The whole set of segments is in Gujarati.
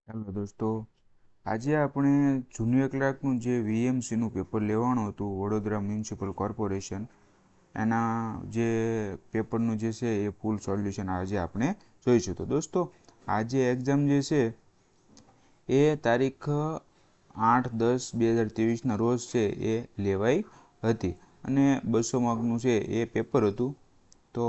હેલો દોસ્તો, આજે આપણે જુનિયર ક્લાર્કનું જે વીએમસીનું પેપર લેવાનું હતું વડોદરા મ્યુનિસિપલ કોર્પોરેશન એના જે પેપરનું જે છે એ ફૂલ સોલ્યુશન આજે આપણે જોઈશું. તો દોસ્તો, આજે એક્ઝામ જે છે એ તારીખ 8/10/2023ના રોજ છે એ લેવાઈ હતી અને 200 માર્કનું છે એ પેપર હતું. તો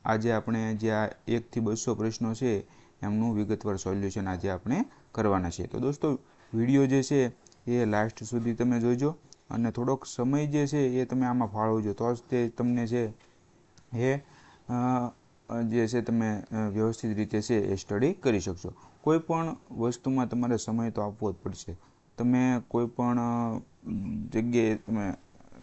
આજે આપણે જે આ 1 થી 200 પ્રશ્નો છે એમનું વિગતવાર સોલ્યુશન આજે આપણે કરવાના છે. તો દોસ્તો, વિડીયો જે છે એ લાસ્ટ સુધી તમે જોજો અને થોડોક સમય જે છે એ તમે આમાં ફાળવજો, તો જ તે તમને છે એ જે છે તમે વ્યવસ્થિત રીતે છે એ સ્ટડી કરી શકશો. કોઈ પણ વસ્તુમાં તમારે સમય તો આપવો જ પડશે. તમે કોઈ પણ જગ્યાએ તમે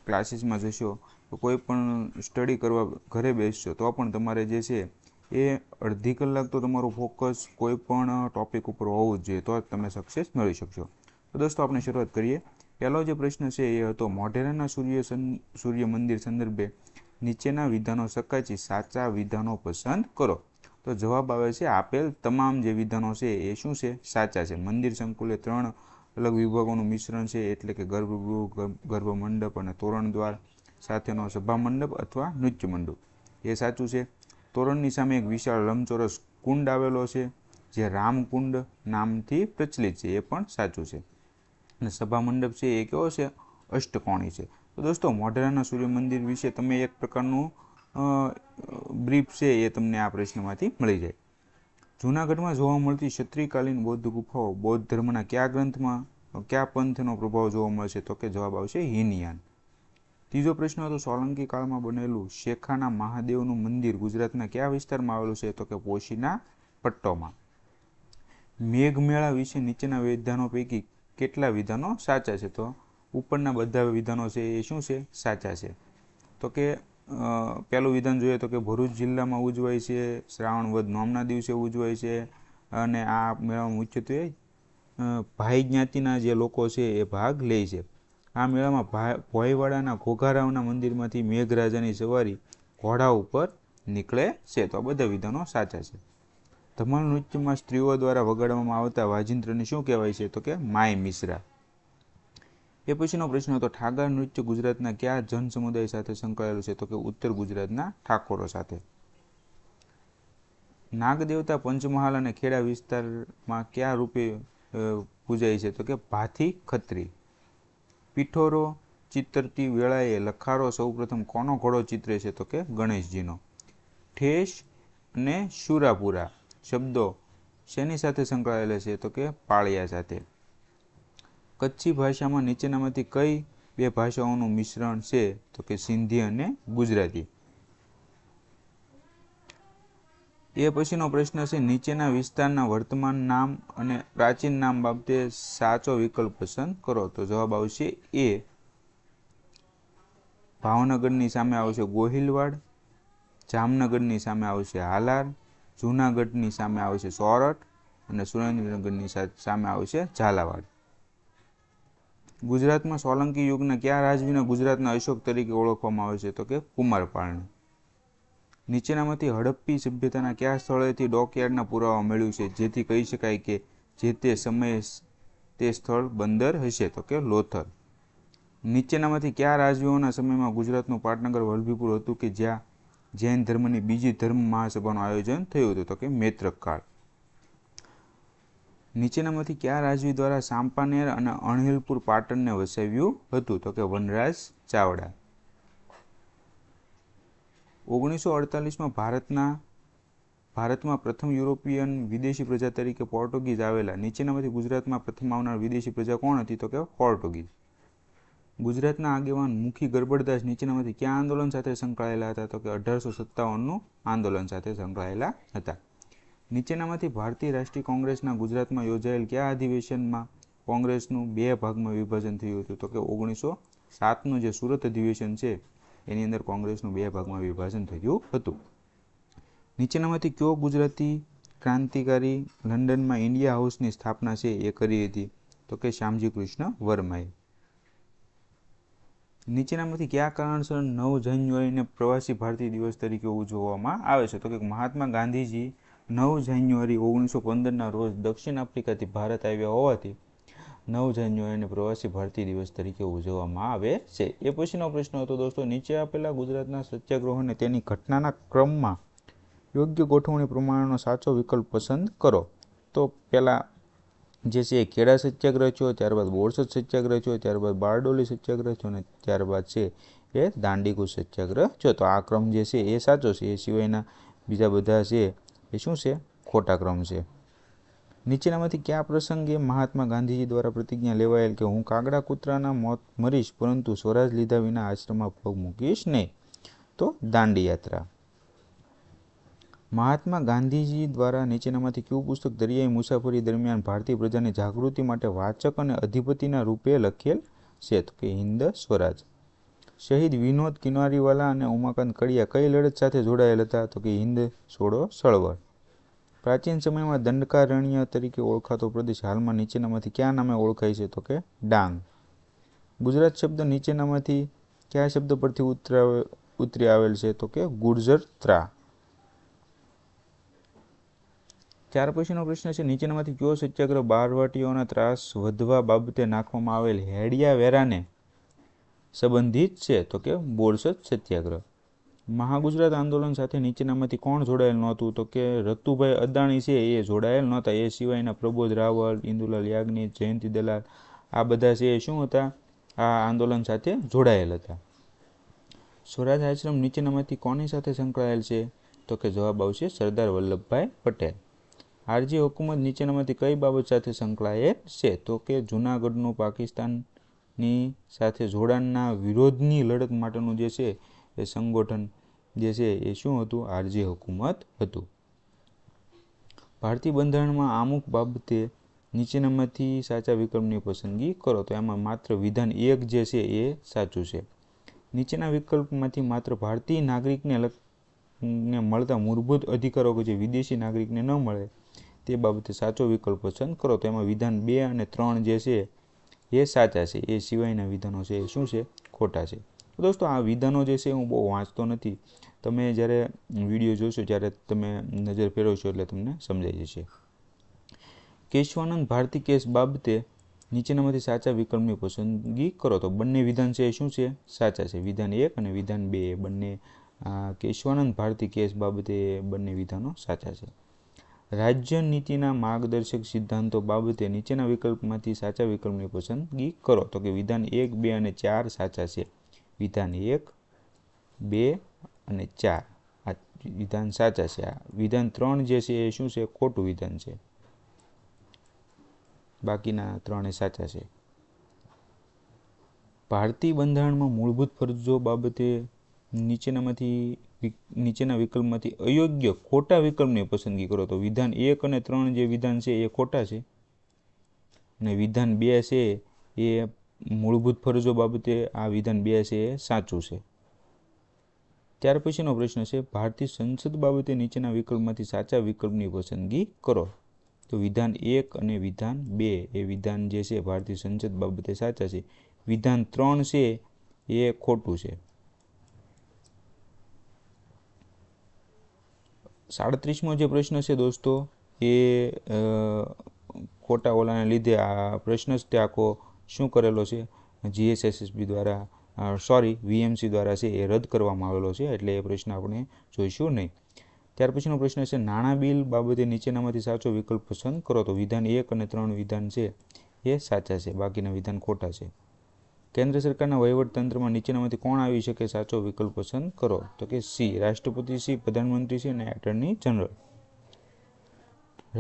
ક્લાસીસમાં જશો તો કોઈ પણ સ્ટડી કરવા ઘરે બેસશો તો પણ તમારે જે છે એ અડધી કલાક તો તમારું ફોકસ કોઈ પણ ટૉપિક ઉપર હોવું જ જોઈએ, તો જ તમે સક્સેસ મેળવી શકશો. તો દોસ્તો, આપણે શરૂઆત કરીએ. પહેલો જે પ્રશ્ન છે એ હતો, મોઢેરાના સૂર્ય મંદિર સંદર્ભે નીચેના વિધાનો સકાચી સાચા વિધાનો પસંદ કરો. તો જવાબ આવે છે આપેલ તમામ જે વિધાનો છે એ શું છે? સાચા છે. મંદિર સંકુલે 3 અલગ વિભાગોનું મિશ્રણ છે, એટલે કે ગર્ભગૃહ, ગર્ભમંડપ અને તોરણ દ્વાર સાથેનો સભા મંડપ અથવા નૃત્ય મંડપ, એ સાચું છે. તોરણની સામે એક વિશાળ લંબચોરસ કુંડ આવેલો છે જે રામકુંડ નામથી પ્રચલિત છે, એ પણ સાચું છે. અને સભા મંડપ છે એ કેવો છે? અષ્ટકોણી છે. તો દોસ્તો, મોઢેરાના સૂર્ય મંદિર વિશે તમે એક પ્રકારનું બ્રીફ છે એ તમને આ પ્રશ્નમાંથી મળી જાય. જૂનાગઢમાં જોવા મળતી ક્ષત્રિયકાલીન બૌદ્ધ ગુફાઓ બૌદ્ધ ધર્મના કયા ગ્રંથમાં કયા પંથનો પ્રભાવ જોવા મળશે? તો કે જવાબ આવશે હીનયાન. ત્રીજો પ્રશ્ન હતો, સોલંકી કાળમાં બનેલું શેખાના મહાદેવનું મંદિર ગુજરાતના કયા વિસ્તારમાં આવેલું છે? તો કે પોશીના પટ્ટોમાં. મેઘમેળા વિશે નીચેના વિધાનો પૈકી કેટલા વિધાનો સાચા છે? તો ઉપરના બધા વિધાનો છે એ શું છે? સાચા છે. તો કે પહેલું વિધાન જોઈએ તો કે ભરૂચ જિલ્લામાં ઉજવાય છે, શ્રાવણ વદ નોમના દિવસે ઉજવાય છે અને આ મેળામાં મુખ્યત્વે ભાઈ જ્ઞાતિના જે લોકો છે એ ભાગ લે છે. આ મેળામાં ભોયવાડાના ઘોઘારાવના મંદિરમાંથી મેઘરાજાની સવારી ઘોડા ઉપર નીકળે છે. તો આ બધા વિધાનો સાચા છે. ધમાલ નૃત્યમાં સ્ત્રીઓ દ્વારા વગાડવામાં આવતા વાજિંત્રને શું કહેવાય છે? તો કે માય મિશ્રા. એ પછીનો પ્રશ્ન હતો, ઠાગર નૃત્ય ગુજરાતના કયા જન સમુદાય સાથે સંકળાયેલું છે? તો કે ઉત્તર ગુજરાતના ઠાકોરો સાથે. નાગદેવતા પંચમહાલ અને ખેડા વિસ્તારમાં કયા રૂપે પૂજાય છે? તો કે ભાથી ખત્રી. પિઠોરો ચિત્રતી વેળાએ લખારો સૌપ્રથમ કોનો ઘોડો ચિત્રે છે? તો કે ગણેશજીનો. ઠેસ અને શુરાપુરા શબ્દો શેની સાથે સંકળાયેલા છે? તો કે પાળિયા સાથે. કચ્છી ભાષામાં નીચેનામાંથી કઈ 2 ભાષાઓનું મિશ્રણ છે? તો કે સિંધી અને ગુજરાતી. એ પછીનો પ્રશ્ન છે, નીચેના વિસ્તારના વર્તમાન નામ અને પ્રાચીન નામ બાબતે સાચો વિકલ્પ પસંદ કરો. તો જવાબ આવશે એ. ભાવનગરની સામે આવશે ગોહિલવાડ, જામનગરની સામે આવશે હાલાર, જૂનાગઢની સામે આવશે સોરઠ અને સુરેન્દ્રનગરની સામે આવશે ઝાલાવાડ. ગુજરાતમાં સોલંકી યુગના કયા રાજવીને ગુજરાતના અશોક તરીકે ઓળખવામાં આવે છે? તો કે કુમારપાળને. નીચેનામાંથી હડપ્પી સભ્યતાના કયા સ્થળેથી ડોકયાર્ડના પુરાવા મળ્યું છે જેથી કહી શકાય કે જે તે સમયે તે સ્થળ બંદર હશે? તો કે લોથલ. નીચેનામાંથી કયા રાજવીઓના સમયમાં ગુજરાતનું પાટનગર વલભીપુર હતું કે જ્યાં જૈન ધર્મની બીજી ધર્મ મહાસભાનું આયોજન થયું હતું? તો કે મૈત્રક કાળ. નીચેનામાંથી કયા રાજવી દ્વારા સાંપાનેર અને અણહિલપુર પાટણને વસાવ્યું હતું? તો કે વનરાજ ચાવડા. 1948માં ભારતમાં પ્રથમ યુરોપિયન વિદેશી પ્રજા તરીકે પોર્ટુગીઝ આવેલા. નીચેનામાંથી ગુજરાતમાં પ્રથમ આવનાર વિદેશી પ્રજા કોણ હતી? તો કે પોર્ટુગીઝ. ગુજરાતના આગેવાન મુખી ગરબડદાસ નીચેનામાંથી કયા આંદોલન સાથે સંકળાયેલા હતા? તો કે 1857નું આંદોલન સાથે સંકળાયેલા હતા. નીચેનામાંથી ભારતીય રાષ્ટ્રીય કોંગ્રેસના ગુજરાતમાં યોજાયેલ કયા અધિવેશનમાં કોંગ્રેસનું 2 ભાગમાં વિભાજન થયું હતું? તો કે 1907નું જે સુરત અધિવેશન છે એની અંદર કોંગ્રેસનું 2 ભાગમાં વિભાજન થયું હતું. નીચેનામાંથી કયો ગુજરાતી ક્રાંતિકારી લંડનમાં ઇન્ડિયા હાઉસની સ્થાપના છે એ કરી હતી? તો કે શ્યામજી કૃષ્ણ વર્માએ. નીચેનામાંથી કયા કારણસર 9 જાન્યુઆરીને પ્રવાસી ભારતીય દિવસ તરીકે ઉજવવામાં આવે છે? તો કે મહાત્મા ગાંધીજી 9 જાન્યુઆરી 1915ના રોજ દક્ષિણ આફ્રિકાથી ભારત આવ્યા હોવાથી 9 જાન્યુઆરીને પ્રવાસી ભારતીય દિવસ તરીકે ઉજવવામાં આવે છે. એ પછીનો પ્રશ્ન હતો દોસ્તો, નીચે આપેલા ગુજરાતના સત્યાગ્રહોને તેની ઘટનાના ક્રમમાં યોગ્ય ગોઠવણી પ્રમાણેનો સાચો વિકલ્પ પસંદ કરો. તો પહેલાં જે છે એ ખેડા સત્યાગ્રહ થયો, ત્યારબાદ બોરસદ સત્યાગ્રહ થયો, ત્યારબાદ બારડોલી સત્યાગ્રહ થયો અને ત્યારબાદ છે એ દાંડીકૂચ સત્યાગ્રહ થયો. તો આ ક્રમ જે છે એ સાચો છે. એ સિવાયના બીજા બધા છે એ શું છે? ખોટા ક્રમ છે. નીચેનામાંથી કયા પ્રસંગે મહાત્મા ગાંધીજી દ્વારા પ્રતિજ્ઞા લેવાયેલ કે હું કાગડા કૂતરાના મોત મરીશ પરંતુ સ્વરાજ લીધા વિના આશ્રમમાં પગ મૂકીશ નહીં? તો દાંડી યાત્રા. મહાત્મા ગાંધીજી દ્વારા નીચેનામાંથી કયું પુસ્તક દરિયાઈ મુસાફરી દરમિયાન ભારતીય પ્રજાની જાગૃતિ માટે વાચક અને અધિપતિના રૂપે લખેલ છે? તો કે હિન્દ સ્વરાજ. શહીદ વિનોદ કિનારીવાલા અને ઉમાકાંત કડિયા કઈ લડત સાથે જોડાયેલ હતા? તો કે હિન્દ છોડો ચળવળ. પ્રાચીન સમયમાં દંડકારણ્ય તરીકે ઓળખાતો પ્રદેશ હાલમાં નીચેનામાંથી કયા નામે ઓળખાય છે? તો કે ડાંગ. ગુજરાત શબ્દ નીચેનામાંથી કયા શબ્દ પરથી ઉતરી આવેલ છે? તો કે ગુર્જર ત્રા. ત્યાર પછીનો પ્રશ્ન છે, નીચેનામાંથી કયો સત્યાગ્રહ બારવાટીઓના ત્રાસ વધવા બાબતે નાખવામાં આવેલ હેડિયા વેરાને સંબંધિત છે? તો કે બોરસદ સત્યાગ્રહ. મહાગુજરાત આંદોલન સાથે નીચેનામાંથી કોણ જોડાયેલ નહોતું? તો કે રતુભાઈ અદાણી છે એ જોડાયેલ નહોતા. એ સિવાયના પ્રબોધ રાવલ, ઇન્દુલાલ યાજ્ઞિક, જયંતિ દલાલ આ બધા છે એ શું હતા? આ આંદોલન સાથે જોડાયેલ હતા. સ્વરાજ આશ્રમ નીચેનામાંથી કોની સાથે સંકળાયેલ છે? તો કે જવાબ આવશે સરદાર વલ્લભભાઈ પટેલ. આરજી હુકુમત નીચેનામાંથી કઈ બાબત સાથે સંકળાયેલ છે? તો કે જૂનાગઢનું પાકિસ્તાનની સાથે જોડાણના વિરોધની લડત માટેનું જે છે એ સંગઠન જે છે એ શું હતું? આરજી હુકુમત હતું. ભારતીય બંધારણમાં આમુખ બાબતે નીચેનામાંથી સાચા વિકલ્પની પસંદગી કરો. તો એમાં માત્ર વિધાન 1 જે છે એ સાચું છે. નીચેના વિકલ્પમાંથી માત્ર ભારતીય નાગરિકને મળતા મૂળભૂત અધિકારો કે જે વિદેશી નાગરિકને ન મળે તે બાબતે સાચો વિકલ્પ પસંદ કરો. તો એમાં વિધાન 2 અને 3 જે છે એ સાચા છે. એ સિવાયના વિધાનો છે એ શું છે? ખોટા છે. દોસ્તો આ વિધાનો જે છે હું બહુ વાંચતો નથી. તમે જ્યારે વિડીયો જોશો ત્યારે તમે નજર ફેરવશો એટલે તમને સમજાઈ જશે. કેશવાનંદ ભારતી કેસ બાબતે નીચેનામાંથી સાચા વિકલ્પની પસંદગી કરો. તો બંને વિધાન છે એ શું છે? સાચા છે. વિધાન 1 અને વિધાન 2 એ બંને કેશવાનંદ ભારતી કેસ બાબતે બંને વિધાનો સાચા છે. રાજ્ય નીતિના માર્ગદર્શક સિદ્ધાંતો બાબતે નીચેના વિકલ્પમાંથી સાચા વિકલ્પની પસંદગી કરો. તો કે વિધાન 1, 2 અને 4 સાચા છે. વિધાન 1, 2 અને 4 આ વિધાન સાચા છે. આ વિધાન 3 જે છે એ શું છે? ખોટું વિધાન છે. બાકીના 3 એ સાચા છે. ભારતીય બંધારણમાં મૂળભૂત ફરજો બાબતે નીચેના વિકલ્પમાંથી અયોગ્ય ખોટા વિકલ્પની પસંદગી કરો. તો વિધાન 1 અને 3 જે વિધાન છે એ ખોટા છે અને વિધાન 2 છે એ મૂળભૂત ફરજો બાબતે આ વિધાન 2 છે એ સાચું છે. ત્યાર પછીનો પ્રશ્ન છે, ભારતીય સંસદ બાબતે નીચેના વિકલ્પમાંથી સાચા વિકલ્પની પસંદગી કરો. તો વિધાન 1 અને વિધાન 2 એ વિધાન જે છે ભારતીય સંસદ બાબતે સાચા છે. વિધાન 3 છે એ ખોટું છે. 37મો જે પ્રશ્ન છે દોસ્તો એ ખોટા ઓલાને લીધે આ પ્રશ્ન જ તે આખો શું કરેલો છે? જીએસએસએસબી દ્વારા વીએમસી દ્વારા છે એ રદ કરવામાં આવેલો છે. એટલે એ પ્રશ્ન આપણે જોઈશું નહીં. ત્યાર પછીનો પ્રશ્ન છે, નાણાં બિલ બાબતે નીચેનામાંથી સાચો વિકલ્પ પસંદ કરો. તો વિધાન 1 અને 3 વિધાન છે એ સાચા છે. બાકીના વિધાન ખોટા છે. કેન્દ્ર સરકારના વહીવટતંત્રમાં નીચેનામાંથી કોણ આવી શકે? સાચો વિકલ્પ પસંદ કરો. તો કે સી રાષ્ટ્રપતિ શ્રી, પ્રધાનમંત્રી શ્રી અને એટર્ની જનરલ.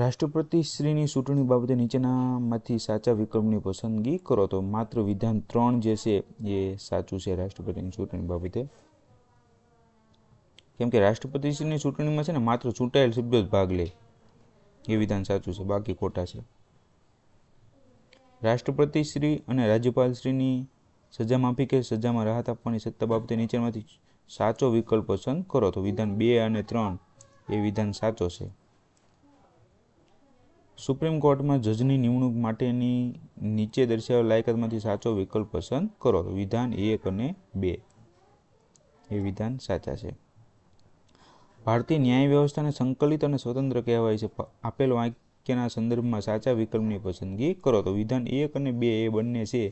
રાષ્ટ્રપતિશ્રીની ચૂંટણી બાબતે નીચેનામાંથી સાચા વિકલ્પની પસંદગી કરો. તો માત્ર વિધાન 3 જે છે એ સાચું છે રાષ્ટ્રપતિની ચૂંટણી બાબતે. કેમ કે રાષ્ટ્રપતિશ્રીની ચૂંટણીમાં છે ને માત્ર ચૂંટાયેલ સભ્યો જ ભાગ લે એ વિધાન સાચું છે. બાકી ખોટા છે. રાષ્ટ્રપતિશ્રી અને રાજ્યપાલશ્રીની સજા માફી કે સજામાં રાહત આપવાની સત્તા બાબતે નીચેનામાંથી સાચો વિકલ્પ પસંદ કરો. તો વિધાન 2 અને 3 એ વિધાન સાચો છે. સુપ્રીમ કોર્ટમાં જજની નિમણૂક માટેની નીચે દર્શાવેલ લાયકાતમાંથી સાચો વિકલ્પ પસંદ કરો. તો વિધાન 1 અને 2 એ વિધાન સાચા છે. ભારતીય ન્યાય વ્યવસ્થાને સંકલિત અને સ્વતંત્ર કહેવાય છે. આપેલ વાક્યના સંદર્ભમાં સાચા વિકલ્પની પસંદગી કરો. તો વિધાન 1 અને 2 એ બંને છે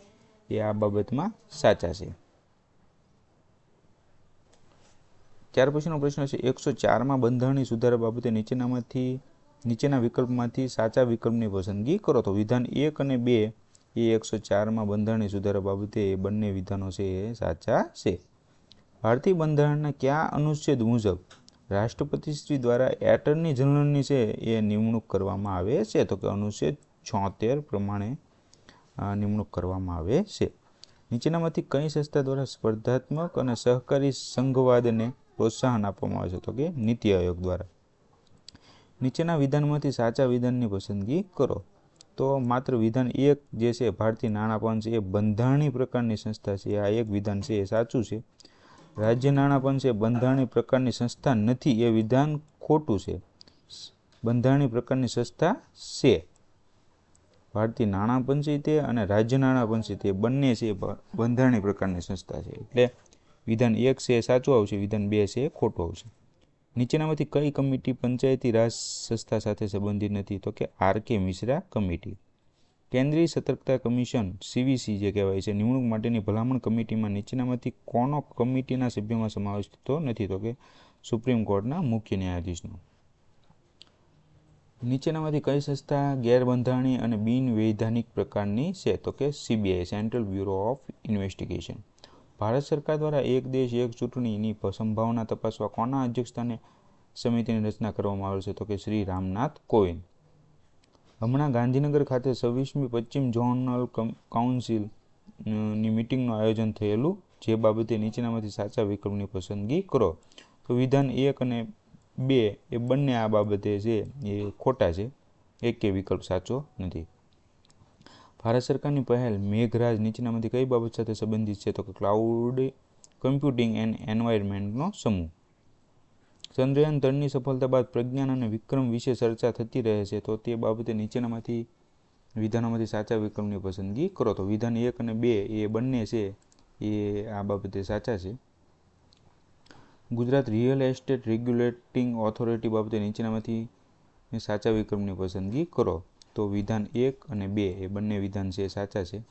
એ આ બાબતમાં સાચા છે. ત્યાર પછીનો પ્રશ્ન છે 104માં બંધારણીય સુધારા બાબતે નીચેના વિકલ્પમાંથી સાચા વિકલ્પની પસંદગી કરો. તો વિધાન 1 અને 2 એ 104માં બંધારણીય સુધારા બાબતે એ બંને વિધાનો છે એ સાચા છે. ભારતીય બંધારણના કયા અનુચ્છેદ મુજબ રાષ્ટ્રપતિશ્રી દ્વારા એટર્ની જનરલની છે એ નિમણૂક કરવામાં આવે છે? તો કે અનુચ્છેદ 76 પ્રમાણે નિમણૂક કરવામાં આવે છે. નીચેનામાંથી કઈ સંસ્થા દ્વારા સ્પર્ધાત્મક અને સહકારી સંઘવાદને પ્રોત્સાહન આપવામાં આવે છે? તો કે નીતિ આયોગ દ્વારા. નીચેના વિધાનમાંથી સાચા વિધાનની પસંદગી કરો. તો માત્ર વિધાન 1 જે છે ભારતીય નાણાં પંચ એ બંધારણીય પ્રકારની સંસ્થા છે, આ એક વિધાન છે એ સાચું છે. રાજ્ય નાણાં પંચ એ બંધારણીય પ્રકારની સંસ્થા નથી એ વિધાન ખોટું છે. બંધારણીય પ્રકારની સંસ્થા છે. ભારતીય નાણાં પંચાયત અને રાજ્ય નાણાં પંચાયત એ બંને છે બંધારણીય પ્રકારની સંસ્થા છે. એટલે વિધાન 1 છે એ સાચું આવશે, વિધાન 2 છે એ ખોટું આવશે. નીચેનામાંથી કઈ કમિટી પંચાયતી રાજ સંસ્થા સાથે સંબંધિત નથી? તો કે આર.કે. મિશ્રા કમિટી. કેન્દ્રીય સતર્કતા કમિશન સીવીસી જે કહેવાય છે નિમણૂક માટેની ભલામણ કમિટીમાં નીચેનામાંથી કોનો કમિટીના સભ્યોમાં સમાવેશ થતો નથી? તો કે સુપ્રીમ કોર્ટના મુખ્ય ન્યાયાધીશનો. નીચેનામાંથી કઈ સંસ્થા ગેરબંધારણીય અને બિનવૈધાનિક પ્રકારની છે? તો કે CBI central bureau of investigation. Bharat સરકાર દ્વારા એક દેશ એક ચૂંટણીની સંભાવના તપાસવા કોના અધ્યક્ષસ્થાને સમિતિની રચના કરવામાં આવેલ છે? તો કે શ્રી રામનાથ કોવિંદ. હમણાં ગાંધીનગર ખાતે 26મી પશ્ચિમ ઝોનલ કાઉન્સિલની મિટિંગનું આયોજન થયેલું, જે બાબતે નીચેનામાંથી સાચા વિકલ્પની પસંદગી કરો. તો વિધાન 1 અને 2 એ બંને આ બાબતે છે એ ખોટા છે, એક વિકલ્પ સાચો નથી. ભારત સરકારની પહેલ મેઘરાજ નીચેનામાંથી કઈ બાબત સાથે સંબંધિત છે? તો કે ક્લાઉડ કમ્પ્યુટિંગ એન્ડ એન્વાયરમેન્ટનો સમૂહ. ચંદ્રયાન 3ની સફળતા બાદ પ્રજ્ઞાન અને વિક્રમ વિશે ચર્ચા થતી રહે છે, તો તે બાબતે નીચેનામાંથી વિધાનોમાંથી સાચા વિકલ્પની પસંદગી કરો. તો વિધાન 1 અને 2 એ બંને છે એ આ બાબતે સાચા છે. Gujarat real estate regulating authority બાબતે નીચેનામાંથી સાચા વિકલ્પની પસંદગી કરો. તો વિધાન 1 અને 2 એ બંને વિધાન છે સાચા છે.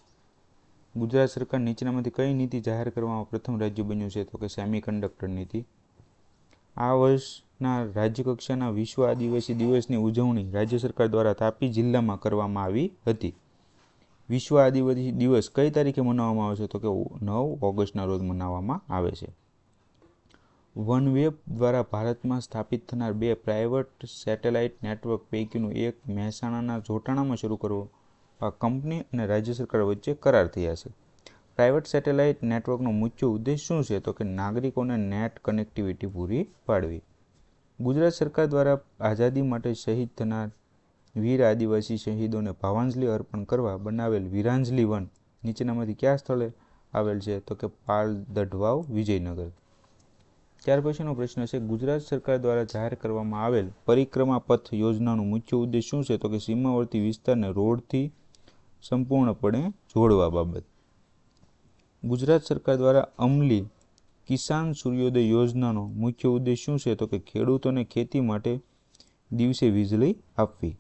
ગુજરાત સરકાર નીચેનામાંથી કઈ નીતિ જાહેર કરવામાં પ્રથમ રાજ્ય બન્યું છે? તો કે સેમિકન્ડક્ટર નીતિ. આ વર્ષના રાજ્યકક્ષાના વિશ્વ આદિવાસી દિવસની ઉજવણી રાજ્ય સરકાર દ્વારા તાપી જિલ્લામાં કરવામાં આવી હતી. વિશ્વ આદિવાસી દિવસ કઈ તારીખે મનાવવામાં આવે છે? તો કે 9 ઓગસ્ટના રોજ મનાવવામાં આવે છે. વનવેબ દ્વારા ભારતમાં સ્થાપિત થનાર 2 પ્રાઇવેટ સેટેલાઇટ નેટવર્ક પૈકીનું એક મહેસાણાના જોટાણામાં શરૂ કરવા કંપની અને રાજ્ય સરકાર વચ્ચે કરાર થયા છે. પ્રાઇવેટ સેટેલાઇટ નેટવર્કનો મુખ્ય ઉદ્દેશ શું છે? તો કે નાગરિકોને નેટ કનેક્ટિવિટી પૂરી પાડવી. ગુજરાત સરકાર દ્વારા આઝાદી માટે શહીદ થનાર વીર આદિવાસી શહીદોને ભાવાંજલિ અર્પણ કરવા બનાવેલ વીરાંજલિ વન નીચેનામાંથી કયા સ્થળે આવેલ છે? તો કે પાલ દઢવાવ વિજયનગર. ત્યાર પછીનો પ્રશ્ન છે ગુજરાત સરકાર દ્વારા જાહેર કરવામાં આવેલ પરિક્રમા પથ યોજનાનું મુખ્ય ઉદ્દેશ શું છે? તો કે સીમાવર્તી વિસ્તારને રોડથી સંપૂર્ણપણે જોડવા બાબત. ગુજરાત સરકાર દ્વારા અમલી કિસાન સૂર્યોદય યોજનાનો મુખ્ય ઉદ્દેશ શું છે? તો કે ખેડૂતોને ખેતી માટે દિવસે વીજળી આપવી.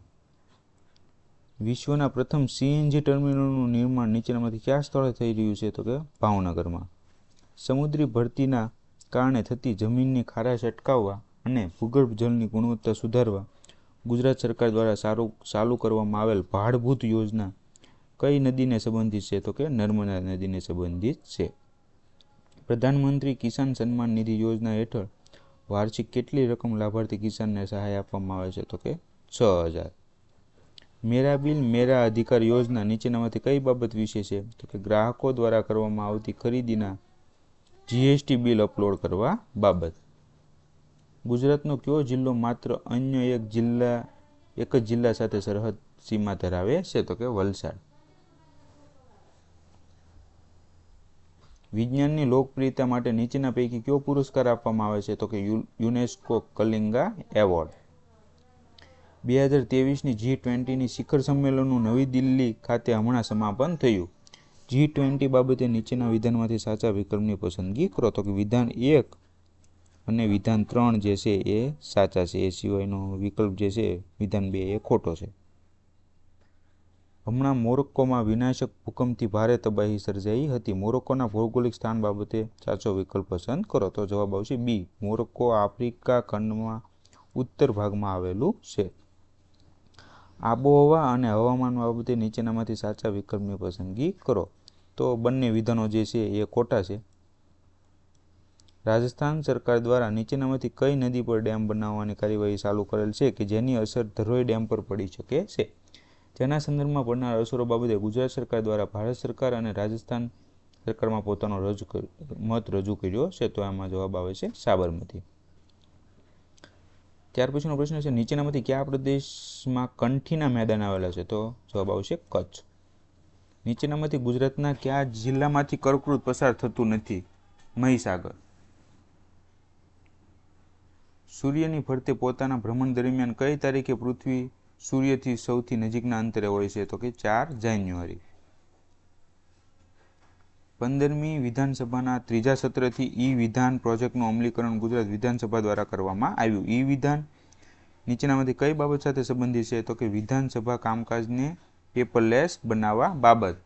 વિશ્વના પ્રથમ સીએનજી ટર્મિનલનું નિર્માણ નીચેનામાંથી કયા સ્થળે થઈ રહ્યું છે? તો કે ભાવનગરમાં. સમુદ્રી ભરતીના કારણે થતી જમીનની ખારાશ અટકાવવા અને ભૂગર્ભ જળની ગુણવત્તા સુધારવા ગુજરાત સરકાર દ્વારા ચાલુ કરવામાં આવેલ ભાડભૂત યોજના કઈ નદીને સંબંધિત છે? તો કે નર્મદા નદીને સંબંધિત છે. પ્રધાનમંત્રી કિસાન સન્માન નિધિ યોજના હેઠળ વાર્ષિક કેટલી રકમ લાભાર્થી કિસાનને સહાય આપવામાં આવે છે? તો કે 6000. મેરા બિલ મેરા અધિકાર યોજના નીચેનામાંથી કઈ બાબત વિશે છે? તો કે ગ્રાહકો દ્વારા કરવામાં આવતી ખરીદીના જીએસટી બિલ અપલોડ કરવા બાબત. ગુજરાતનો કયો જિલ્લો માત્ર અન્ય એક જ જિલ્લા સાથે સરહદ સીમા ધરાવે છે? તો કે વલસાડ. વિજ્ઞાનની લોકપ્રિયતા માટે નીચેના પૈકી કયો પુરસ્કાર આપવામાં આવે છે? તો કે યુનેસ્કો કલિંગા એવોર્ડ. 2023ની G20ની શિખર સંમેલનનું નવી દિલ્હી ખાતે હમણાં સમાપન થયું. G20 બાબતે નીચેના વિધાનમાંથી સાચા વિકલ્પની પસંદગી કરો. તો કે વિધાન 1 અને વિધાન 3 જે છે એ સાચા છે. એ સિવાયનો વિકલ્પ જે છે વિધાન 2 એ ખોટો છે. હમણાં મોરોક્કોમાં વિનાશક ભૂકંપથી ભારે તબાહી સર્જાઈ હતી. મોરોક્કોના ભૌગોલિક સ્થાન બાબતે સાચો વિકલ્પ પસંદ કરો. તો જવાબ આવશે બી. મોરોક્કો આફ્રિકા ખંડમાં ઉત્તર ભાગમાં આવેલું છે. આબોહવા અને હવામાન બાબતે નીચેનામાંથી સાચા વિકલ્પની પસંદગી કરો. તો બંને વિધાનો જે છે એ ખોટા છે. રાજસ્થાન સરકાર દ્વારા નીચેનામાંથી કઈ નદી પર ડેમ બનાવવાની કાર્યવાહી ચાલુ કરેલ છે કે જેની અસર ધરોઈ ડેમ પર પડી શકે છે? જેના સંદર્ભમાં પડનાર અસરો બાબતે ગુજરાત સરકાર દ્વારા ભારત સરકાર અને રાજસ્થાન સરકારમાં પોતાનો મત રજૂ કર્યો છે. તો આમાં જવાબ આવે છે સાબરમતી. ત્યાર પછીનો પ્રશ્ન છે નીચેનામાંથી કયા પ્રદેશમાં કંઠીના મેદાન આવેલા છે? તો જવાબ આવશે કચ્છ. નીચેનામાંથી ગુજરાતના કયા જિલ્લામાંથી કર્કવૃત પસાર થતું નથી? મહીસાગર. સૂર્યની ફરતે પોતાના ભ્રમણ દરમિયાન કઈ તારીખે પૃથ્વી સૂર્યથી સૌથી નજીકના અંતરે હોય છે? તો કે 4 જાન્યુઆરી. 15મી વિધાનસભાના ત્રીજા સત્રથી ઈ વિધાન પ્રોજેક્ટનું અમલીકરણ ગુજરાત વિધાનસભા દ્વારા કરવામાં આવ્યું. ઈ વિધાન નીચેનામાંથી કઈ બાબત સાથે સંબંધિત છે? તો કે વિધાનસભા કામકાજને પેપરલેસ બનાવવા બાબત.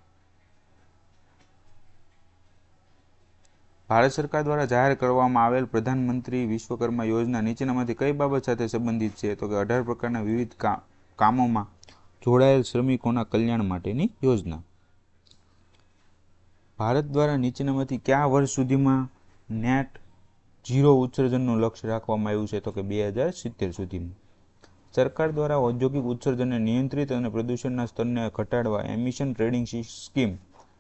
ભારત સરકાર દ્વારા જાહેર કરવામાં આવેલ પ્રધાનમંત્રી વિશ્વકર્મા યોજના નીચેનામાંથી કઈ બાબત સાથે સંબંધિત છે? તો કે 18 પ્રકારના વિવિધ કામોમાં જોડાયેલ શ્રમિકોના કલ્યાણ માટેની યોજના. ભારત દ્વારા નીચેનામાંથી કયા વર્ષ સુધીમાં નેટ ઝીરો ઉત્સર્જનનું લક્ષ્ય રાખવામાં આવ્યું છે? તો કે 2070 સુધીમાં. સરકાર દ્વારા ઔદ્યોગિક ઉત્સર્જનને નિયંત્રિત અને પ્રદૂષણના સ્તરને ઘટાડવા એમિશન ટ્રેડિંગ સ્કીમ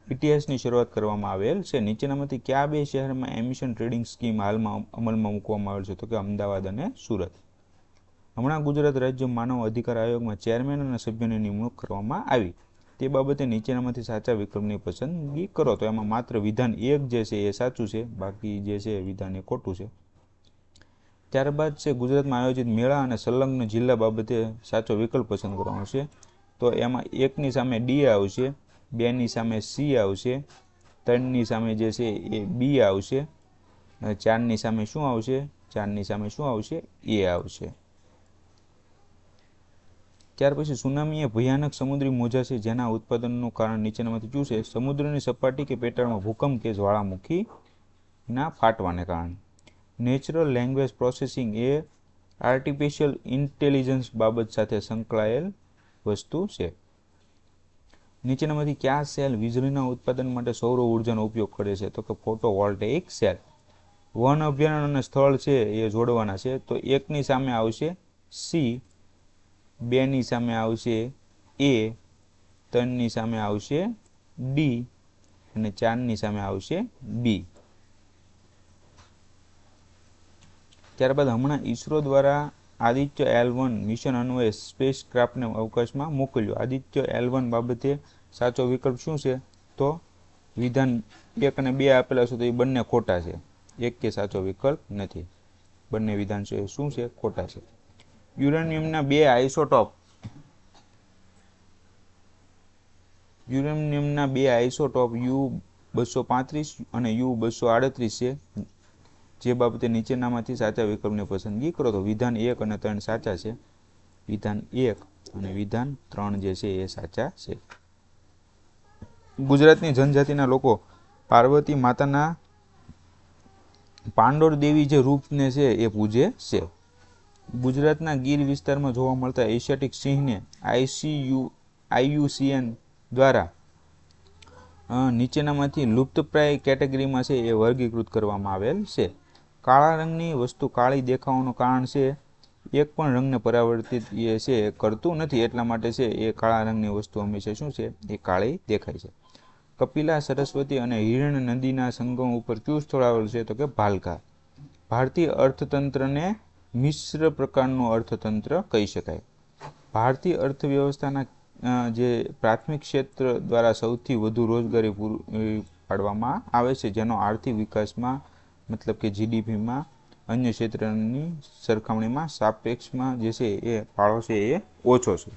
ETSની શરૂઆત કરવામાં આવેલ છે. નીચેનામાંથી કયા બે શહેરમાં એમિશન ટ્રેડિંગ સ્કીમ હાલમાં અમલમાં મૂકવામાં આવેલ છે? તો કે અમદાવાદ અને સુરત. હમણાં ગુજરાત રાજ્ય માનવ અધિકાર આયોગમાં ચેરમેન અને સભ્યની નિમણૂક કરવામાં આવી. તે બાબતે નીચેનામાંથી સાચા વિકલ્પની પસંદગી કરો. તો એમાં માત્ર વિધાન 1 જે છે એ સાચું છે, બાકી જે છે વિધાન એ ખોટું છે. ત્યારબાદ છે ગુજરાતમાં આયોજિત મેળા અને સંલગ્ન જિલ્લા બાબતે સાચો વિકલ્પ પસંદ કરવાનો છે. તો એમાં 1ની સામે D આવશે, 2ની સામે C આવશે, 3ની સામે જે છે એ B આવશે, 4ની સામે શું આવશે? 4ની સામે શું આવશે? A આવશે. ત્યાર પછી સુનામી એ ભયાનક સમુદ્રી મોજા છે જેના ઉત્પાદનનું કારણ નીચેનામાંથી શું છે? સમુદ્રની સપાટી કે પેટાળમાં ભૂકંપ કે જ્વાળામુખીના ફાટવાને કારણે. નેચરલ લેંગ્વેજ પ્રોસેસિંગ એ આર્ટિફિશિયલ ઇન્ટેલિજન્સ બાબત સાથે સંકળાયેલ વસ્તુ છે. નીચેનામાંથી કયા સેલ વીજળીના ઉત્પાદન માટે સૌર ઉર્જાનો ઉપયોગ કરે છે? તો કે ફોટોવોલ્ટેઇક સેલ. વન અભયારણ્ય અને સ્થળ છે એ જોડવાના છે. તો 1ની સામે આવશે C, 2ની સામે આવશે A, 3ની સામે આવશે D અને 4ની સામે આવશે B. ત્યારબાદ હમણાં ઈસરો દ્વારા આદિત્ય L1 મિશન અન્વયે સ્પેસ ક્રાફ્ટને અવકાશમાં મોકલ્યો. આદિત્ય L1 બાબતે સાચો વિકલ્પ શું છે? તો વિધાન 1 અને 2 આપેલા છે તો એ બંને ખોટા છે. એક કે સાચો વિકલ્પ નથી. બંને વિધાન છે શું છે? ખોટા છે. યુરેનિયમના બે આઇસોટોપ U-235 અને U-238 છે. જે બાબતે નીચેનામાંથી સાચા વિકલ્પની પસંદગી કરો. તો વિધાન 1 અને 3 સાચા છે. વિધાન 1 અને વિધાન 3 જે છે એ સાચા છે. ગુજરાતની જનજાતિના લોકો પાર્વતી માતાના પાંડોર દેવી જે રૂપને છે એ પૂજે છે. ગુજરાતના ગીર વિસ્તારમાં જોવા મળતા એશિયાટિક સિંહને IUCN દ્વારા નીચેનામાંથી લુપ્તપ્રાય કેટેગરીમાં છે એ વર્ગીકૃત કરવામાં આવેલ છે. કાળા રંગની વસ્તુ કાળી દેખાવાનું કારણ છે એક પણ રંગને પરાવર્તિત એ છે કરતું નથી, એટલા માટે છે એ કાળા રંગની વસ્તુ હંમેશા શું છે એ કાળી દેખાય છે. કપિલા, સરસ્વતી અને હિરણ નદીના સંગમ ઉપર કયું સ્થળ આવેલું છે? તો કે ભાલકા. ભારતીય અર્થતંત્રને મિશ્ર પ્રકારનું અર્થતંત્ર કહી શકાય. ભારતીય અર્થવ્યવસ્થાના જે પ્રાથમિક ક્ષેત્ર દ્વારા સૌથી વધુ રોજગારી પૂરી પાડવામાં આવે છે, જેનો આર્થિક વિકાસમાં મતલબ કે GDPમાં અન્ય ક્ષેત્રની સરખામણીમાં સાપેક્ષમાં જે છે એ ફાળો છે એ ઓછો છે.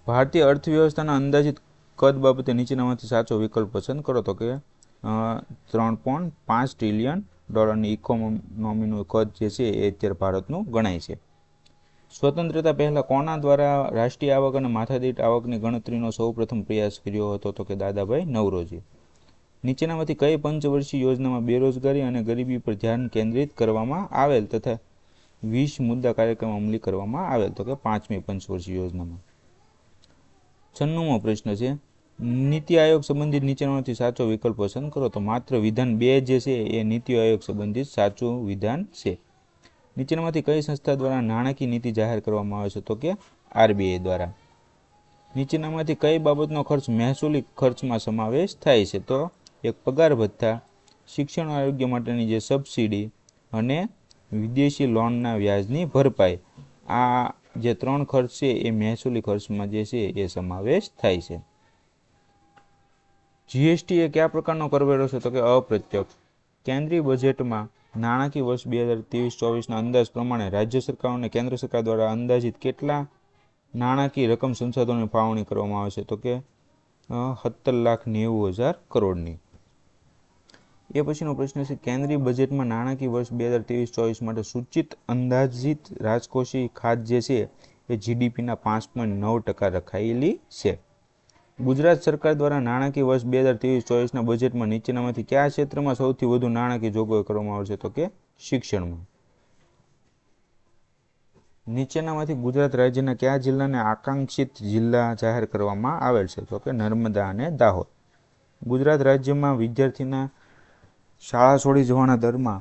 ભારતીય અર્થવ્યવસ્થાના અંદાજિત કદ બાબતે નીચેનામાંથી સાચો વિકલ્પ પસંદ કરો. તો કે $3.5 ટ્રિલિયન ડોલરની ઇકોનોમીનું કદ જે છે એ અત્યારે ભારતનું ગણાય છે. સ્વતંત્રતા પહેલાં કોના દ્વારા રાષ્ટ્રીય આવક અને માથાદીઠ આવકની ગણતરીનો સૌપ્રથમ પ્રયાસ કર્યો હતો? તો કે દાદાભાઈ નવરોજી. નીચેનામાંથી કઈ પંચવર્ષીય યોજનામાં બેરોજગારી અને ગરીબી પર ધ્યાન કેન્દ્રિત કરવામાં આવેલ તથા 20 મુદ્દા કાર્યક્રમ અમલી કરવામાં આવેલ? તો કે 5મી પંચવર્ષીય યોજનામાં. 96મો પ્રશ્ન છે, નીતિ આયોગ સંબંધિત નીચેનામાંથી સાચો વિકલ્પ પસંદ કરો. તો માત્ર વિધાન 2 જે છે એ નીતિ આયોગ સંબંધિત સાચું વિધાન છે. નીચેનામાંથી કઈ સંસ્થા દ્વારા નાણાકીય નીતિ જાહેર કરવામાં આવે છે? તો કે RBI દ્વારા. નીચેનામાંથી કઈ બાબતનો ખર્ચ મહેસૂલી ખર્ચમાં સમાવેશ થાય છે? તો એક પગાર ભથ્થા, શિક્ષણ આરોગ્ય માટેની જે સબસિડી અને વિદેશી લોનના વ્યાજની ભરપાઈ. આ જે 3 ખર્ચ છે એ મહેસૂલી ખર્ચમાં જે છે એ સમાવેશ થાય છે. જીએસટી એ કયા પ્રકારનો કરવેરો છે? તો કે અપ્રત્યક્ષ. કેન્દ્રીય બજેટમાં નાણાકીય વર્ષ 2023-24ના અંદાજ પ્રમાણે રાજ્ય સરકારો અને કેન્દ્ર સરકાર દ્વારા અંદાજિત કેટલા નાણાકીય રકમ સંસાધનોની ફાળવણી કરવામાં આવે છે? તો કે 17,90,000 કરોડની. એ પછીનો પ્રશ્ન છે, કેન્દ્રીય બજેટમાં નાણાકીય વર્ષ 2023-24 માટે સૂચિત અંદાજિત રાજકોષીય ખાત જે છે એ જીડીપીના 5.9% રખાયેલી છે. ગુજરાત સરકાર દ્વારા નાણાકીય વર્ષ 2023-24ના બજેટમાં નીચેનામાંથી કયા ક્ષેત્રમાં સૌથી વધુ નાણાકીય જોગવાઈ કરવામાં આવે છે? તો કે શિક્ષણમાં. નીચેનામાંથી ગુજરાત રાજ્યના કયા જિલ્લાને આકાંક્ષિત જિલ્લા જાહેર કરવામાં આવેલ છે? તો કે નર્મદા અને દાહોદ. ગુજરાત રાજ્યમાં વિદ્યાર્થીના શાળા છોડી જવાના દરમાં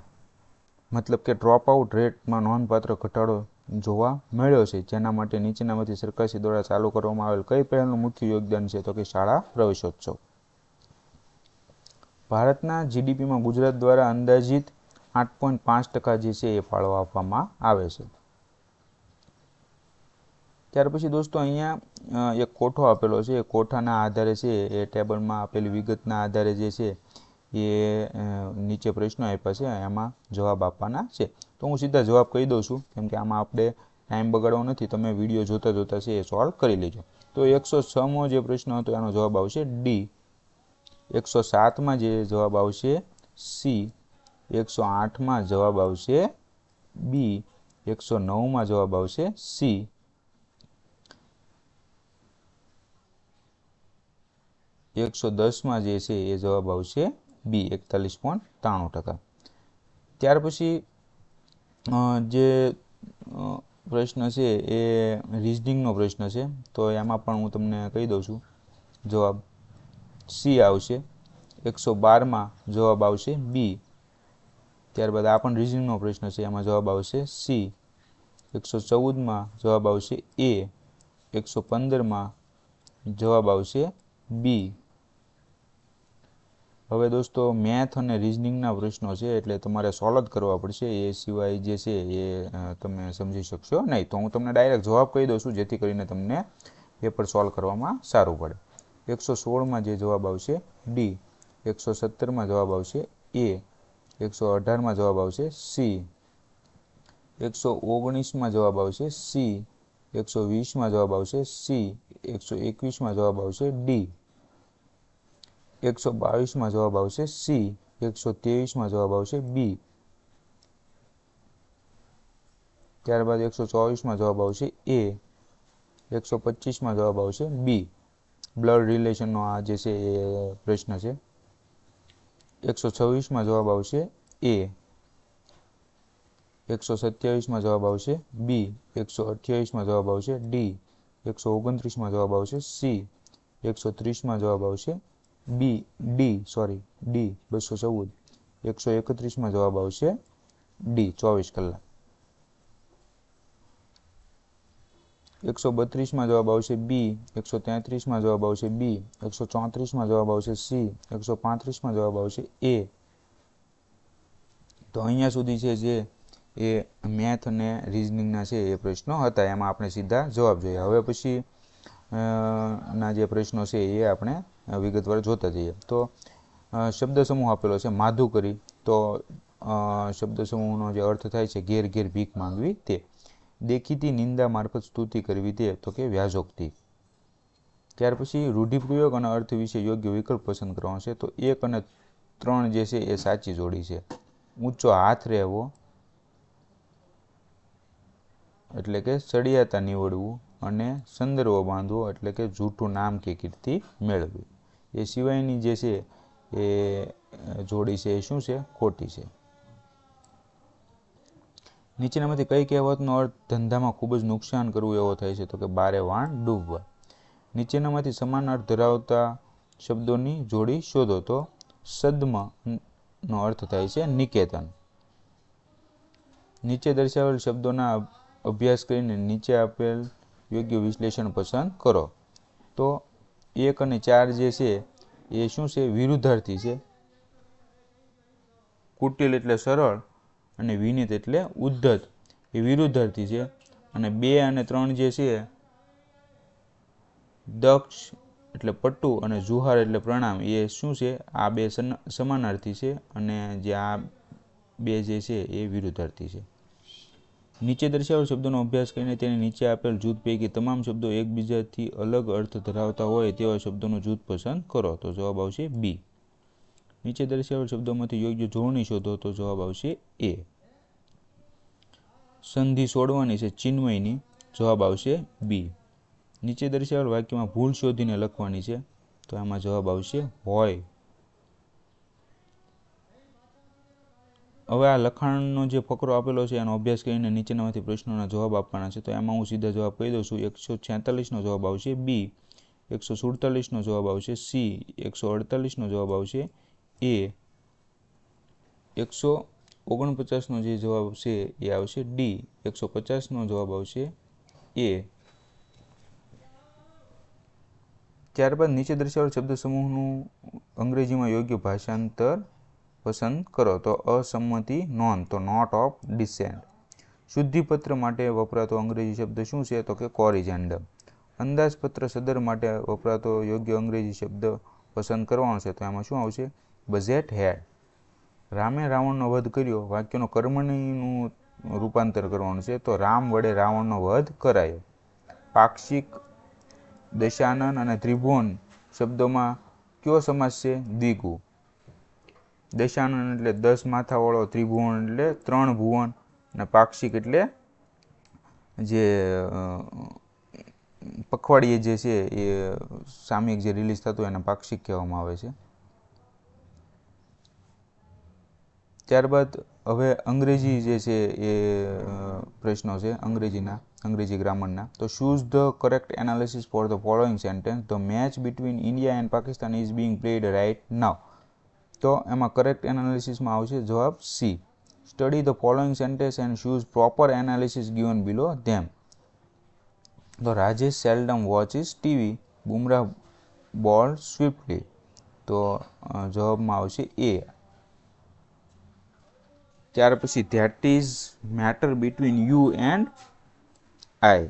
મતલબ કે ડ્રોપ આઉટ રેટમાં નોંધપાત્ર ઘટાડો જોવા મળ્યો છે, જેના માટે નીચેનામાંથી સરકારશ્રી દ્વારા ચાલુ કરવામાં આવેલ કઈ પહેલનું મુખ્ય યોગદાન છે? તો કે શાળા પ્રવેશોત્સવ. ભારતના જીડીપીમાં ગુજરાત દ્વારા અંદાજિત 8.5% જે છે એ ફાળો આપવામાં આવે છે. ત્યાર પછી દોસ્તો અહીંયા એક કોઠો આપેલો છે. એ કોઠાના આધારે છે એ ટેબલમાં આપેલી વિગતના આધારે જે છે એ નીચે પ્રશ્નો આપ્યા છે, એમાં જવાબ આપવાના છે. તો હું સીધા જવાબ કહી દઉં છું, કેમ કે આમાં આપણે ટાઈમ બગાડવો નથી. તમે વિડીયો જોતા જોતા છે એ સોલ્વ કરી લેજો. તો 106મો જે પ્રશ્ન હતો એનો જવાબ આવશે ડી. 107માં જે જવાબ આવશે સી. 108માં જવાબ આવશે બી. 109માં જવાબ આવશે સી. 110માં જે છે એ જવાબ આવશે બી 41.93%. ત્યાર પછી જે પ્રશ્ન છે એ રિઝનિંગનો પ્રશ્ન છે. તો એમાં પણ હું તમને કહી દઉં છું, જવાબ સી આવશે. 112માં જવાબ આવશે બી. ત્યારબાદ આ પણ રિઝનિંગનો પ્રશ્ન છે, એમાં જવાબ આવશે સી. 114માં જવાબ આવશે એ. 115માં જવાબ આવશે બી. હવે દોસ્તો મેથ અને રિઝનિંગના પ્રશ્નો છે, એટલે તમારે સોલ્વ જ કરવા પડશે. એ સિવાય જે છે એ તમે સમજી શકશો નહીં. તો હું તમને ડાયરેક્ટ જવાબ કહી દઉં છું, જેથી કરીને તમને પેપર સોલ્વ કરવામાં સારું પડે. 116માં જે જવાબ આવશે ડી. 117માં જવાબ આવશે એ. 118માં જવાબ આવશે સી. 119માં જવાબ આવશે સી. 120માં જવાબ આવશે સી. 121માં જવાબ આવશે ડી. 122માં જવાબ આવશે સી. 123માં જવાબ આવશે બી. ત્યારબાદ 124માં જવાબ આવશે એ. 125માં જવાબ આવશે બી. બ્લડ રિલેશનનો આ જે છે એ પ્રશ્ન છે. 126માં જવાબ આવશે એ. 127માં જવાબ આવશે બી. 128માં જવાબ આવશે ડી. 129માં જવાબ આવશે સી. 130માં જવાબ આવશે ડી. 214. 131માં જવાબ આવશે ડી 24 કલાક. 132માં જવાબ આવશે બી. 133માં જવાબ આવશે બી. 134માં જવાબ આવશે સી. 135માં જવાબ આવશે એ. તો અહીંયા સુધી છે જે એ મેથ અને રિઝનિંગના છે એ પ્રશ્નો હતા, એમાં આપણે સીધા જવાબ જોઈએ. હવે પછી ના જે પ્રશ્નો છે એ આપણે વિગતવાર જોતા જઈએ. તો શબ્દ સમૂહ આપેલો છે માધુકરી. તો શબ્દ સમૂહનો જે અર્થ થાય છે ઘેર ઘેર ભીખ માંગવી તે. દેખીતી નિંદા મારફત સ્તુતિ કરવી તે, તો કે વ્યાજોક્તિ. ત્યાર પછી રૂઢિપ્રયોગ અને અર્થ વિશે યોગ્ય વિકલ્પ પસંદ કરવાનો છે. તો 1 અને 3 જે છે એ સાચી જોડી છે. ઊંચો હાથ રહેવો એટલે કે સળિયાતા નીવડવું અને સંદર્ભ બાંધવો એટલે કે જૂઠું નામ કે કીર્તિ મેળવવી. એ સિવાયની જે છે એ જોડી છે એ શું છે? ખોટી છે. નીચેનામાંથી કઈ કહેવતનો અર્થ ધંધામાં ખૂબ જ નુકસાન કરવું એવો થાય છે? તો કે બારે વાણ ડૂબવા. નીચેનામાંથી સમાન અર્થ ધરાવતા શબ્દોની જોડી શોધો. તો સદ્મનો અર્થ થાય છે નિકેતન. નીચે દર્શાવેલ શબ્દોના અભ્યાસ કરીને નીચે આપેલ યોગ્ય વિશ્લેષણ પસંદ કરો. તો 1 અને 4 જે છે એ શું છે? વિરુદ્ધાર્થી છે. કુટિલ એટલે સરળ અને વિનીત એટલે ઉદ્ધત એ વિરુદ્ધાર્થી છે. અને 2 અને 3 જે છે દક્ષ એટલે પટ્ટુ અને જુહાર એટલે પ્રણામ એ શું છે? આ બે સમાનાર્થી છે અને જે આ બે જે છે એ વિરુદ્ધાર્થી છે. નીચે દર્શાવેલ શબ્દોનો અભ્યાસ કરીને તેની નીચે આપેલ જૂથ પૈકી તમામ શબ્દો એકબીજાથી અલગ અર્થ ધરાવતા હોય તેવા શબ્દોનું જૂથ પસંદ કરો. તો જવાબ આવશે બી. નીચે દર્શાવેલ શબ્દોમાંથી યોગ્ય જોડણી શોધો. તો જવાબ આવશે એ. સંધિ છોડવાની છે ચિન્મયની. જવાબ આવશે બી. નીચે દર્શાવેલ વાક્યમાં ભૂલ શોધીને લખવાની છે. તો આમાં જવાબ આવશે હોય. હવે આ લખાણનો જે ફકરો આપેલો છે એનો અભ્યાસ કરીને નીચેનામાંથી પ્રશ્નોના જવાબ આપવાના છે. તો એમાં હું સીધા જવાબ કહી દઉં છું. 146નો જવાબ આવશે બી. 147નો જવાબ આવશે સી. 148નો જવાબ આવશે એ. 149નો જે જવાબ છે એ આવશે ડી. 150નો જવાબ આવશે એ. ત્યારબાદ નીચે દર્શાવેલ શબ્દ સમૂહનું અંગ્રેજીમાં યોગ્ય ભાષાંતર પસંદ કરો. તો અસંમતિ નોંધ. તો નોટ ઓફ ડિસેન્ટ. શુદ્ધિપત્ર માટે વપરાતો અંગ્રેજી શબ્દ શું છે? તો કે કોરિજેન્ડમ. અંદાજપત્ર સદર માટે વપરાતો યોગ્ય અંગ્રેજી શબ્દ પસંદ કરવાનો છે. તો એમાં શું આવશે? બજેટ હેડ. રામે રાવણનો વધ કર્યો. વાક્યનો કર્મણીનું રૂપાંતર કરવાનું છે. તો રામ વડે રાવણનો વધ કરાયો. પાક્ષિક, દશાનન અને ત્રિભુવન શબ્દોમાં કયો સમાસ છે? દ્વિગુ. દશાનન એટલે 10 માથાવાળો, ત્રિભુવન એટલે 3 ભુવન અને પાક્ષિક એટલે જે પખવાડિયે જે છે એ સામયિક જે રિલીઝ થતું એને પાક્ષિક કહેવામાં આવે છે. ત્યારબાદ હવે અંગ્રેજી જે છે એ પ્રશ્નો છે અંગ્રેજી ગ્રામરના. તો choose the correct analysis for the following sentence. The match between India and Pakistan is being played right now. તો એમાં કરેક્ટ એનાલિસિસમાં આવશે જવાબ C. Study the following sentence and choose proper analysis given below them. તો Rajesh seldom watches TV. Bumrah bowl swiftly. તો જવાબમાં આવશે એ. ત્યાર પછી that is matter between you and I.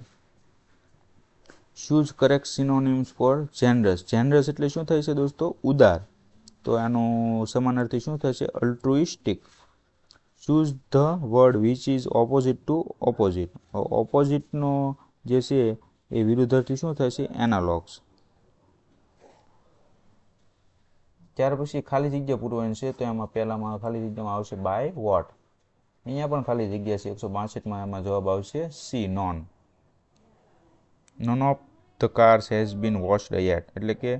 Choose correct synonyms for generous. Generous એટલે શું થાય છે દોસ્તો? ઉદાર. તો આનું સમાનાર્થી શું થશે? Altruistic. Choose the word which is opposite to opposite. ઓપોઝિટનો જે છે એ વિરુદ્ધાર્થી શું થશે? એનાલોગ્સ. ત્યાર પછી ખાલી જગ્યા પૂરવાની છે. તો એમાં પહેલામાં ખાલી જગ્યામાં આવશે બાય વોટ. અહીંયા પણ ખાલી જગ્યા છે 162માં. એમાં જવાબ આવશે C. Non. None of the cars has been washed yet. એટલે કે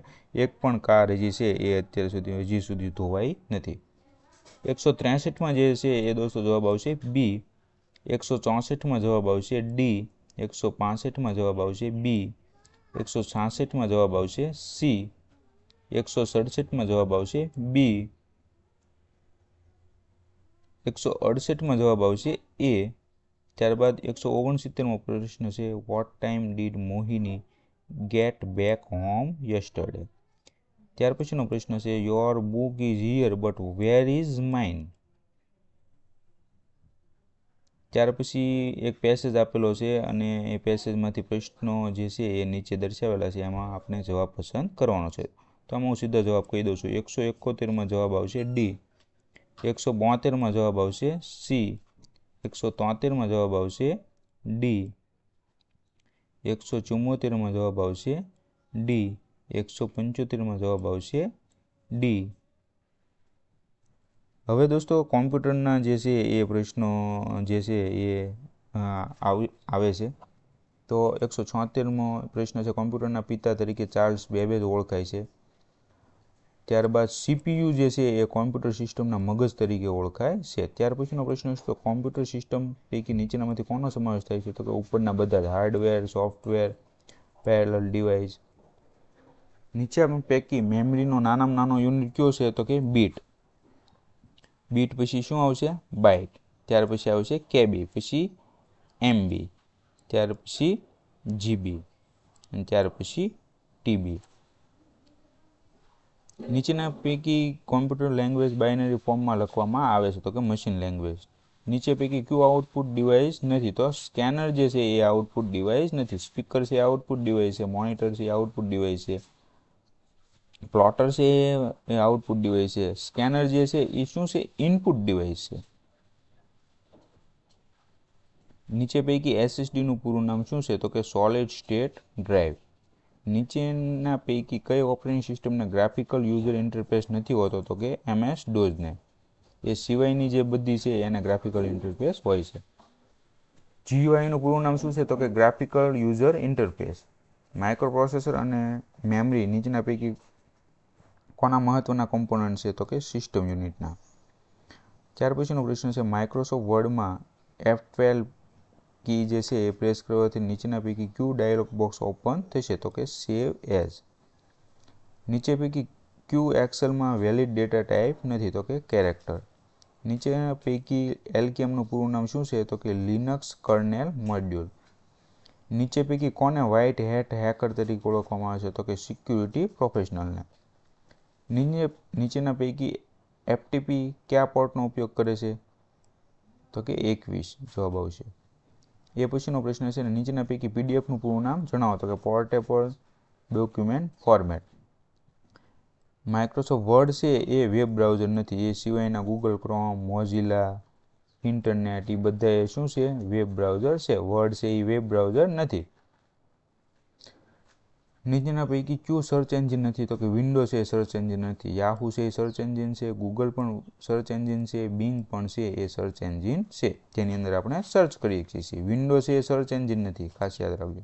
એક પણ કાર હજી છે એ અત્યાર સુધી હજી સુધી ધોવાઈ નથી. 163માં જે છે એ દોસ્તો જવાબ આવશે બી. 164માં જવાબ આવશે ડી. 165માં જવાબ આવશે બી. 166માં જવાબ આવશે સી. 167માં જવાબ આવશે બી. 168માં જવાબ આવશે એ. ત્યારબાદ 169મો પ્રશ્ન છે what time did Mohini get back home yesterday. ત્યાર પછીનો પ્રશ્ન છે your book is here but where is mine. ત્યાર પછી એક પેસેજ આપેલો છે અને એ પેસેજમાંથી પ્રશ્નો જે છે એ નીચે દર્શાવેલા છે. એમાં આપણે જવાબ પસંદ કરવાનો છે. તો આમાં હું સીધા જવાબ કહી દઉં છું. 171માં જવાબ આવશે ડી. 172માં જવાબ આવશે સી. 173માં જવાબ આવશે ડી. 174માં જવાબ આવશે ડી. 175માં જવાબ આવશે ડી. હવે દોસ્તો કોમ્પ્યુટરના જે છે એ પ્રશ્નો જે છે એ આવે છે. તો 176મો પ્રશ્ન છે, કોમ્પ્યુટરના પિતા તરીકે ચાર્લ્સ બેબેજ ઓળખાય છે. ત્યારબાદ CPU જે છે એ કોમ્પ્યુટર સિસ્ટમના મગજ તરીકે ઓળખાય છે. ત્યાર પછીનો પ્રશ્ન છે, તો કોમ્પ્યુટર સિસ્ટમ પૈકી નીચેનામાંથી કોનો સમાવેશ થાય છે? તો કે ઉપરના બધા જ હાર્ડવેર, સોફ્ટવેર, પેરેલલ ડિવાઇસ. નીચે પૈકી મેમરીનો નાનામાં નાનો યુનિટ કયો છે? તો કે બીટ. બીટ પછી શું આવશે? બાઇટ. ત્યાર પછી આવશે કેબી, પછી એમબી, ત્યાર પછી જીબી અને ત્યાર પછી ટીબી. નીચેના પૈકી કોમ્પ્યુટર લેંગ્વેજ બાઇનરી ફોર્મમાં લખવામાં આવે છે? તો કે મશીન લેંગ્વેજ. નીચે પૈકી કયું આઉટપુટ ડિવાઇસ નથી? તો સ્કેનર જે છે એ આઉટપુટ ડિવાઇસ નથી. સ્પીકર છે આઉટપુટ ડિવાઇસ છે, મોનિટર છે આઉટપુટ ડિવાઇસ છે, પ્લોટર છે એ આઉટપુટ ડિવાઇસ છે, સ્કેનર જે છે એ શું છે? ઇનપુટ ડિવાઇસ છે. નીચે પૈકી SSDનું પૂરું નામ શું છે? તો કે સોલિડ સ્ટેટ ડ્રાઈવ. નીચેના પૈકી કઈ ઓપરેટિંગ સિસ્ટમને ગ્રાફિકલ યુઝર ઇન્ટરફેસ નથી હોતો? તો કે MS-DOS ને. એ સિવાયની જે બધી છે એને ગ્રાફિકલ ઇન્ટરફેસ હોય છે. GUIનું પૂરું નામ શું છે? તો કે ગ્રાફિકલ યુઝર ઇન્ટરફેસ. માઇક્રોપ્રોસેસર અને મેમરી નીચેના પૈકી કોના મહત્વના કોમ્પોનન્ટ છે? તો કે સિસ્ટમ યુનિટના. ત્યાર પછીનો પ્રશ્ન છે, માઇક્રોસોફ્ટ વર્ડમાં F12 કી જે છે એ પ્રેસ કરવાથી નીચેના પૈકી ક્યુ ડાયલોગ બોક્સ ઓપન થશે? તો કે સેવ એઝ. નીચે પૈકી ક્યુ એક્સેલમાં વેલિડ ડેટા ટાઈપ નથી? તો કે કેરેક્ટર. નીચેના પૈકી LKMનું પૂરું નામ શું છે? તો કે લિનક્સ કર્નેલ મોડ્યુલ. નીચે પૈકી કોને વ્હાઇટ હેટ હેકર તરીકે ઓળખવામાં આવે છે? તો કે સિક્યુરિટી પ્રોફેશનલને. નીચેના પૈકી FTP કયા પોર્ટનો ઉપયોગ કરે છે? તો કે 21 જવાબ આવશે. એ પછીનો પ્રશ્ન છે, નીચેના પૈકી PDFનું પૂરું નામ જણાવો? તો કે portable document format. Microsoft word છે એ વેબ બ્રાઉઝર નથી. એ સિવાયના ગૂગલ ક્રોમ, મોઝિલા, ઇન્ટરનેટ એ બધા શું છે? વેબ બ્રાઉઝર છે. વર્ડ છે એ વેબ બ્રાઉઝર નથી. નીચેના પૈકી ક્યુ સર્ચ એન્જિન નથી? તો કે વિન્ડોઝ એ સર્ચ એન્જિન નથી. યાહૂ છે એ સર્ચ એન્જિન છે, ગૂગલ પણ સર્ચ એન્જિન છે, બિંગ પણ છે એ સર્ચ એન્જિન છે, જેની અંદર આપણે સર્ચ કરી શકીએ છીએ. વિન્ડોઝ એ સર્ચ એન્જિન નથી, ખાસ યાદ રાખજો.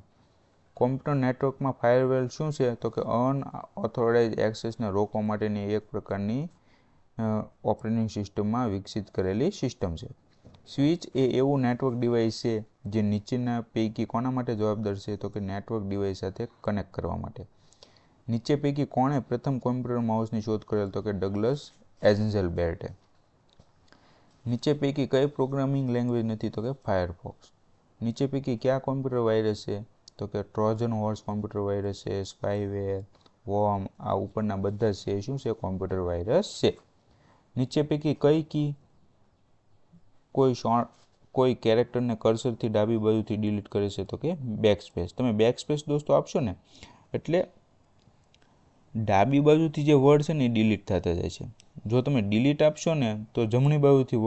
કોમ્પ્યુટર નેટવર્કમાં ફાયરવેલ શું છે? તો કે અનઓથોરાઇઝ એક્સેસને રોકવા માટેની એક પ્રકારની ઓપરેટિંગ સિસ્ટમમાં વિકસિત કરેલી સિસ્ટમ છે. સ્વિચ એ એવું નેટવર્ક ડિવાઇસ છે જે નીચેના પૈકી કોના માટે જવાબદાર છે? તો કે નેટવર્ક ડિવાઇસ સાથે કનેક્ટ કરવા માટે. નીચે પૈકી કોણે પ્રથમ કોમ્પ્યુટર માઉસની શોધ કરેલ? તો કે ડગલસ એન્ઝેલબર્ટે. નીચે પૈકી કઈ પ્રોગ્રામિંગ લેંગ્વેજ નથી? તો કે ફાયરફોક્સ. નીચે પૈકી કયા કોમ્પ્યુટર વાયરસ છે? તો કે ટ્રોજન હોર્સ કોમ્પ્યુટર વાયરસ છે, સ્પાયવેર, વોર્મ, આ ઉપરના બધા છે શું છે? કોમ્પ્યુટર વાયરસ છે. નીચે પૈકી કઈ કી કોઈ કેરેક્ટરને કર્સરથી ડાબી બાજુથી ડિલીટ કરે છે? તો કે બેકસ્પેસ. તમે બેકસ્પેસ દોસ્તો આપશો ને એટલે ડાબી બાજુથી જે વર્ડ છે ને એ ડિલીટ થતા જાય છે. જો તમે ડિલીટ આપશો ને તો જમણી બાજુથી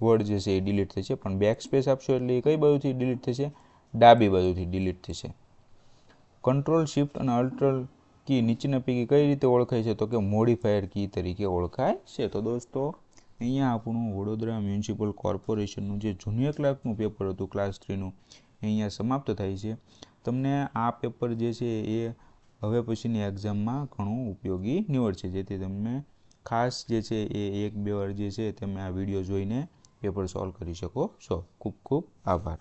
વર્ડ જે છે એ ડિલીટ થશે, પણ બેકસ્પેસ આપશો એટલે એ કઈ બાજુથી ડિલીટ થશે? ડાબી બાજુથી ડિલીટ થશે. કંટ્રોલ શિફ્ટ અને અલ્ટર કી નીચેના પૈકી કઈ રીતે ઓળખાય છે? તો કે મોડિફાયર કી તરીકે ઓળખાય છે. તો દોસ્તો અહીંયા આપણું વડોદરા મ્યુનિસિપલ કોર્પોરેશનનું જે જુનિયર ક્લાર્કનું પેપર હતું ક્લાસ 3નું અહીંયા સમાપ્ત થાય છે. તમને આ પેપર જે છે એ હવે પછીની એક્ઝામમાં ઘણું ઉપયોગી નીવડશે, જેથી તમે ખાસ જે છે એ 1-2 વાર જે છે તમે આ વિડીયો જોઈને પેપર સોલ્વ કરી શકો છો. ખૂબ ખૂબ આભાર.